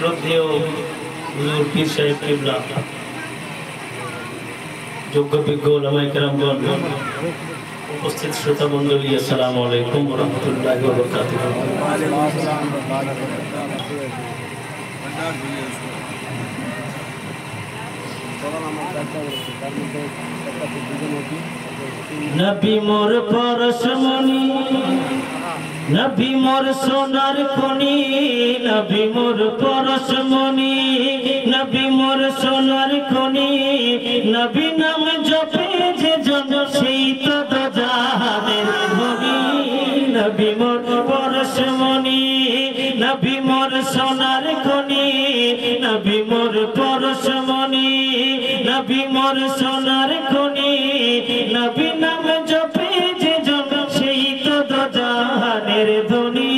শ্রদ্ধেয় হুজুর পীর সাহেব কিবলা, যোগ্য বিজ্ঞ ওলামায়ে কেরামগণ, উপস্থিত শ্রোতা মণ্ডলী, আসসালামু আলাইকুম ওয়া রাহমাতুল্লাহি ওয়া বারাকাতুহু। নবী মোর পরশমণি, নবী মোর সোনার খনি, নবী মোর পরশমণি, নবী মোর সোনার খনি, নবী নাম জপে যে জন সেই তো দোজাহানের ধনী। নবী মোর পরশমণি, নবী মোর সোনার খনি, নবী মোর পরশমণি, নবী মোর সোনার খনি, নবী নাম জপে যে জন সেই তো দোজাহানের ধনী।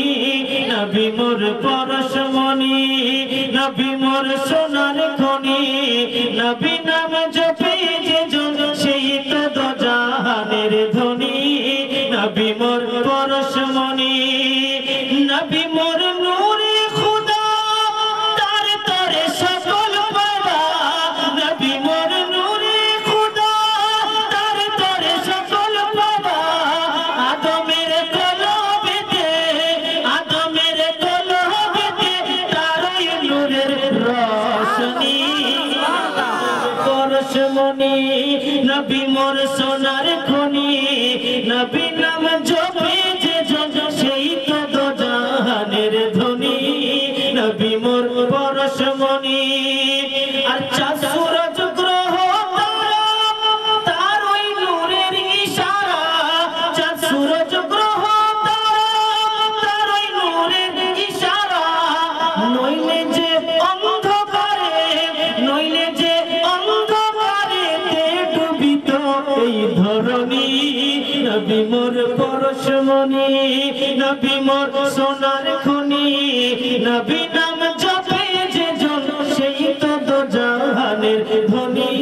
নবী মোর পরশমণি, নবী মোর সোনার খনি, নবী নাম জপে যে জন সেই তো দোজাহানের ধনী। নবী মোর পরশমণি, নবী মোর নূরে খুদা, তার তরে সকল পাওয়া। নবী মোর নূরে খুদা, তার তরে সকল পাওয়া। আদমের কলবেতে, আদমের কলবেতে তারই নূরের রোশনী। পরশমণি, নবী মোর সোনার খনি, নবী নাম জপে যে জন সেই তো দোজাহানের ধনী। নবী মোর পরশমণি, আর চাঁদ সূরজ গ্রহ তারা তার ওই নূরের ইশারা। চাঁদ সূরজ গ্রহ তারা তার ওই নূরের ইশারা। নইলে যে অন্ধকারে, নইলে যে অন্ধকারে ডুবিত এই ধরণী। নবী মোর পরশমণি, নবী মোর সোনার খনি, নবী নাম জপে যে জন সেই তো দোজাহানের ধনী।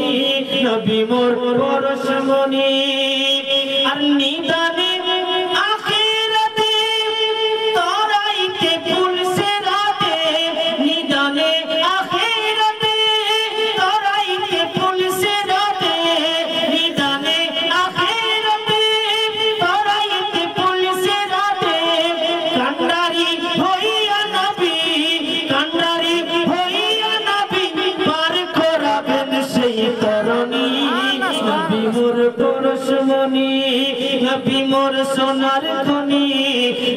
নবী মোর পরশমণি, আর নিদানে আখিরাতে তরাইতে পুলসিরাতে, নিদানে আখিরাতে তরাইতে পুলসিরাতে, নিদানে আখিরাতে তরাইতে পুলসিরাতে। কান্ডারি হইয়া নবী, কান্ডারি হইয়া নবী পার করাবেন সেই তরণী। নবী মোর পরশমণি, নবী মোর সোনার খনি,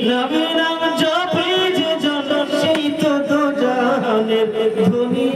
নবী নাম জপে যে জন সেই তো দোজাহানের ধনী।